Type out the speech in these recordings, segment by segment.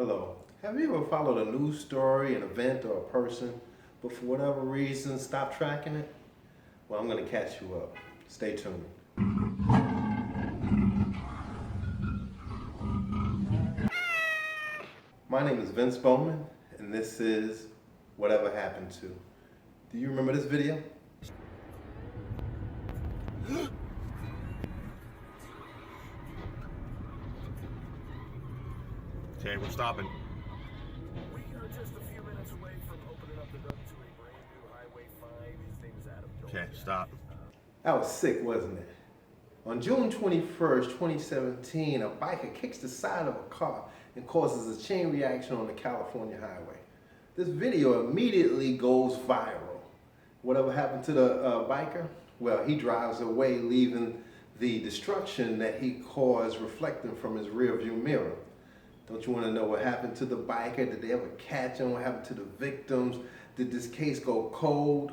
Hello. Have you ever followed a news story, an event, or a person, but for whatever reason stopped tracking it? Well, I'm going to catch you up. Stay tuned. My name is Vince Bowman, and this is Whatever Happened To. Do you remember this video? Okay, we're stopping. We are just a few minutes away from opening up the road to a brand new Highway 5. His name is Adam. Okay, stop. That was sick, wasn't it? On June 21st, 2017, a biker kicks the side of a car and causes a chain reaction on the California highway. This video immediately goes viral. Whatever happened to the biker? Well, he drives away, leaving the destruction that he caused reflecting from his rearview mirror. Don't you want to know what happened to the biker? Did they ever catch him? What happened to the victims? Did this case go cold?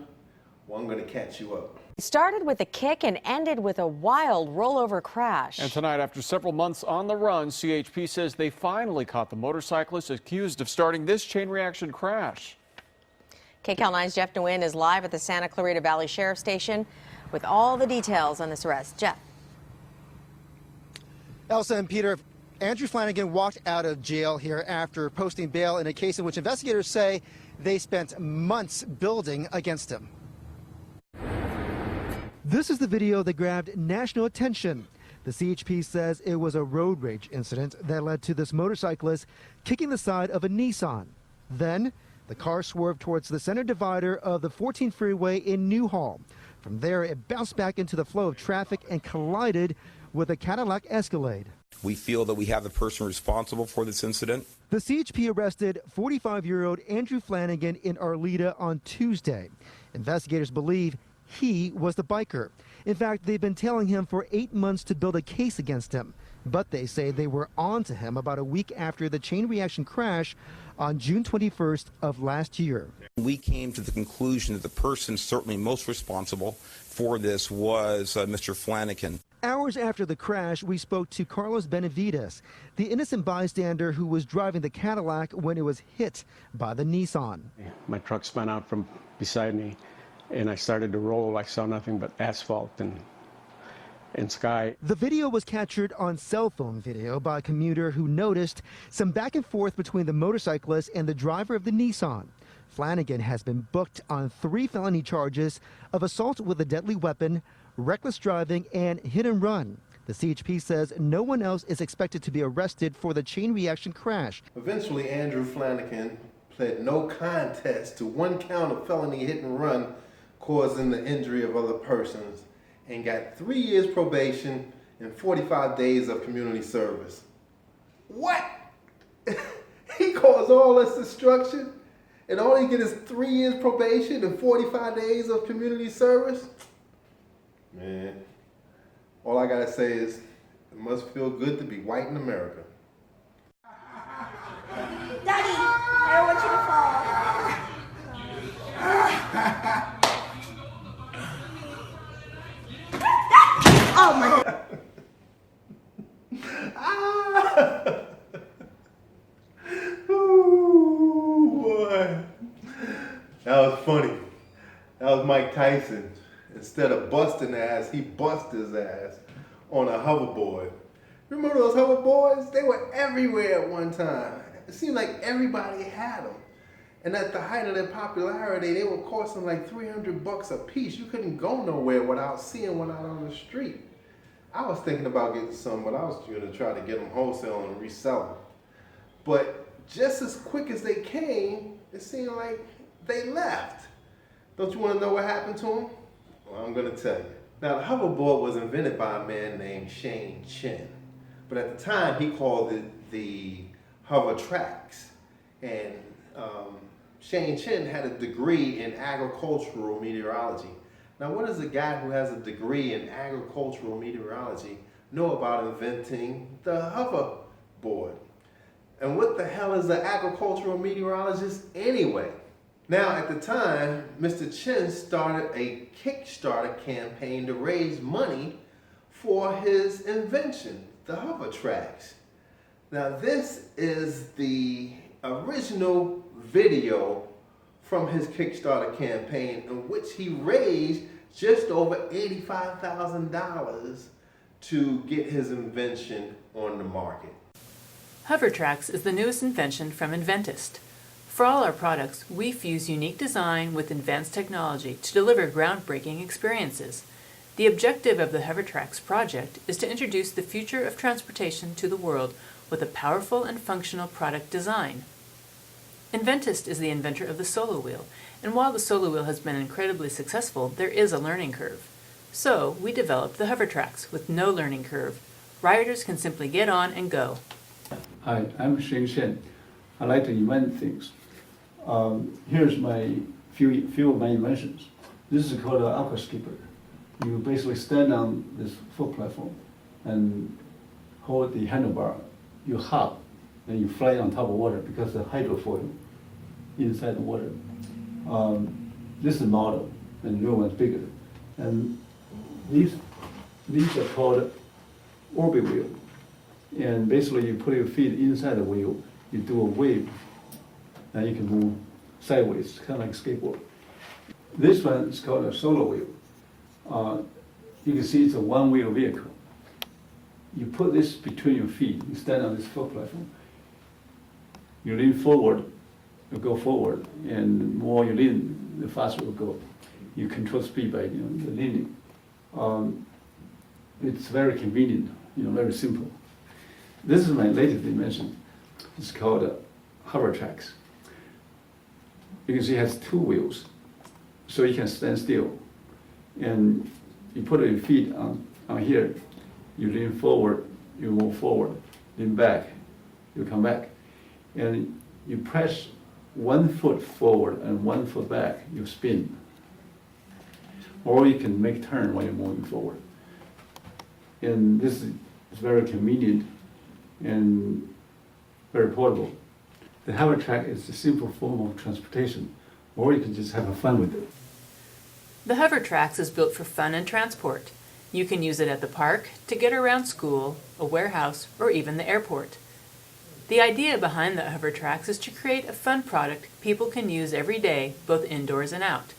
Well, I'm going to catch you up. It started with a kick and ended with a wild rollover crash. And tonight, after several months on the run, CHP says they finally caught the motorcyclist accused of starting this chain reaction crash. KCAL 9's Jeff Nguyen is live at the Santa Clarita Valley Sheriff Station with all the details on this arrest. Jeff. Elsa and Peter, Andrew Flanagan walked out of jail here after posting bail in a case in which investigators say they spent months building against him. This is the video that grabbed national attention. The CHP says it was a road rage incident that led to this motorcyclist kicking the side of a Nissan. Then the car swerved towards the center divider of the 14 freeway in Newhall. From there, it bounced back into the flow of traffic and collided with a Cadillac Escalade. We feel that we have the person responsible for this incident. The CHP arrested 45-year-old Andrew Flanagan in Arleta on Tuesday. Investigators believe he was the biker. In fact, they've been tailing him for 8 months to build a case against him. But they say they were on to him about a week after the chain reaction crash on June 21st of last year. We came to the conclusion that the person certainly most responsible for this was Mr. Flanagan. Hours after the crash, we spoke to Carlos Benavides, the innocent bystander who was driving the Cadillac when it was hit by the Nissan. My truck spun out from beside me, and I started to roll. I saw nothing but asphalt and sky. The video was captured on cell phone video by a commuter who noticed some back and forth between the motorcyclist and the driver of the Nissan. Flanagan has been booked on 3 felony charges of assault with a deadly weapon, reckless driving, and hit and run. The CHP says no one else is expected to be arrested for the chain reaction crash. Eventually, Andrew Flanagan pled no contest to 1 count of felony hit and run causing the injury of other persons and got 3 years probation and 45 days of community service. What? He caused all this destruction and all he get is 3 years probation and 45 days of community service? Man, all I gotta say is it must feel good to be white in America. Daddy, I don't want you to fall. Oh my God. Ooh, boy. That was funny. That was Mike Tyson. Instead of busting ass, he bust his ass on a hoverboard. Remember those hoverboards? They were everywhere at one time. It seemed like everybody had them. And at the height of their popularity, they were costing like $300 a piece. You couldn't go nowhere without seeing one out on the street. I was thinking about getting some, but I was going to try to get them wholesale and resell them. But just as quick as they came, it seemed like they left. Don't you want to know what happened to them? Well, I'm going to tell you. Now, the hoverboard was invented by a man named Shane Chen. But at the time, he called it the hover tracks. And Shane Chen had a degree in agricultural meteorology. Now, what does a guy who has a degree in agricultural meteorology know about inventing the hoverboard? And what the hell is an agricultural meteorologist anyway? Now, at the time, Mr. Chen started a Kickstarter campaign to raise money for his invention, the hover tracks. Now this is the original video from his Kickstarter campaign in which he raised just over $85,000 to get his invention on the market. HoverTrax is the newest invention from Inventist. For all our products, we fuse unique design with advanced technology to deliver groundbreaking experiences. The objective of the HoverTrax project is to introduce the future of transportation to the world with a powerful and functional product design. Inventist is the inventor of the Solo Wheel, and while the Solo Wheel has been incredibly successful, there is a learning curve. So, we developed the HoverTrax with no learning curve. Riders can simply get on and go. Hi, I'm Sheng Shen. I like to invent things. Here's my few of my inventions. This is called an aqua skipper. You basically stand on this foot platform and hold the handlebar. You hop, and you fly on top of water because the hydrofoil inside the water. This is a model, and the real one's bigger. And these are called orbit wheel. And basically, you put your feet inside the wheel, you do a wave, and you can move sideways, kind of like a skateboard. This one is called a solo wheel. You can see it's a one-wheel vehicle. You put this between your feet, you stand on this foot platform. You lean forward, you go forward, and the more you lean, the faster it will go. You control speed by the leaning. It's very convenient, very simple. This is my latest invention. It's called HoverTrax. You can see it has two wheels, so you can stand still. And you put your feet on here. You lean forward, you move forward. Lean back, you come back. And you press 1 foot forward and 1 foot back, you spin. Or you can make turn while you're moving forward. And this is very convenient and very portable. The HoverTrax is a simple form of transportation, or you can just have fun with it. The HoverTrax is built for fun and transport. You can use it at the park, to get around school, a warehouse, or even the airport. The idea behind the HoverTrax is to create a fun product people can use every day, both indoors and out.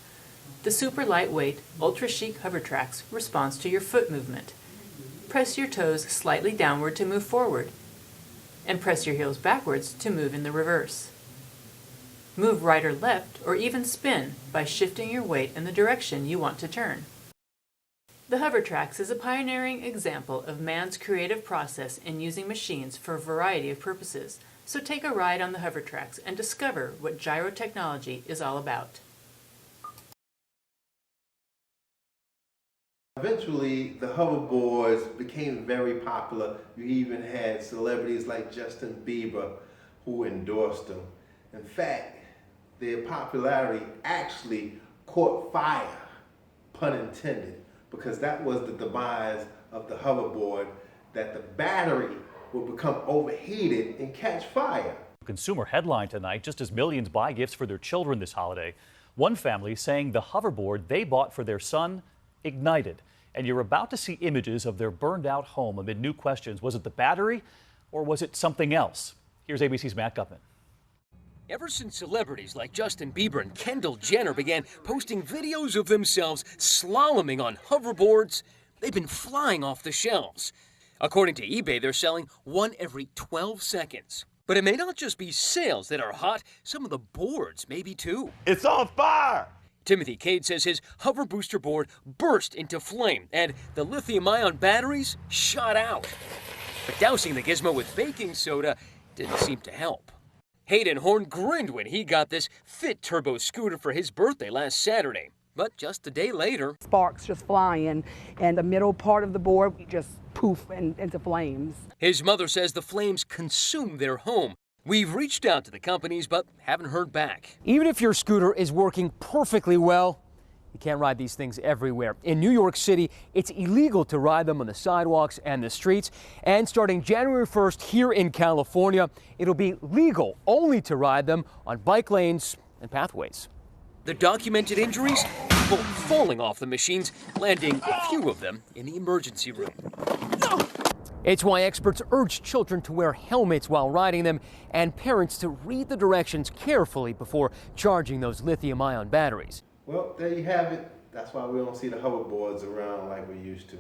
The super lightweight, ultra-chic HoverTrax responds to your foot movement. Press your toes slightly downward to move forward, and press your heels backwards to move in the reverse. Move right or left, or even spin by shifting your weight in the direction you want to turn. The HoverTrax is a pioneering example of man's creative process in using machines for a variety of purposes. So take a ride on the HoverTrax and discover what gyro technology is all about. Eventually, the hoverboards became very popular. You even had celebrities like Justin Bieber who endorsed them. In fact, their popularity actually caught fire, pun intended, because that was the demise of the hoverboard, that the battery would become overheated and catch fire. Consumer headline tonight, just as millions buy gifts for their children this holiday. One family saying the hoverboard they bought for their son ignited. And you're about to see images of their burned out home amid new questions. Was it the battery or was it something else? Here's ABC's Matt Gutman. Ever since celebrities like Justin Bieber and Kendall Jenner began posting videos of themselves slaloming on hoverboards, they've been flying off the shelves. According to eBay, they're selling one every 12 seconds. But it may not just be sales that are hot, some of the boards may be too. It's on fire! Timothy Cade says his hover booster board burst into flame and the lithium-ion batteries shot out. But dousing the gizmo with baking soda didn't seem to help. Hayden Horn grinned when he got this Fit Turbo scooter for his birthday last Saturday. But just a day later, sparks just flying, and the middle part of the board just poof into flames. His mother says the flames consumed their home. We've reached out to the companies, but haven't heard back. Even if your scooter is working perfectly well, you can't ride these things everywhere. In New York City, it's illegal to ride them on the sidewalks and the streets. And starting January 1st here in California, it'll be legal only to ride them on bike lanes and pathways. The documented injuries? People falling off the machines, landing a few of them in the emergency room. It's why experts urge children to wear helmets while riding them and parents to read the directions carefully before charging those lithium-ion batteries. Well, there you have it. That's why we don't see the hoverboards around like we used to.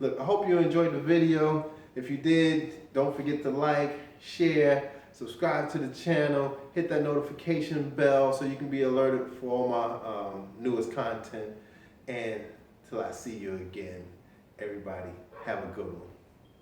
Look, I hope you enjoyed the video. If you did, don't forget to like, share, subscribe to the channel, hit that notification bell so you can be alerted for all my newest content. And till I see you again, everybody, have a good one.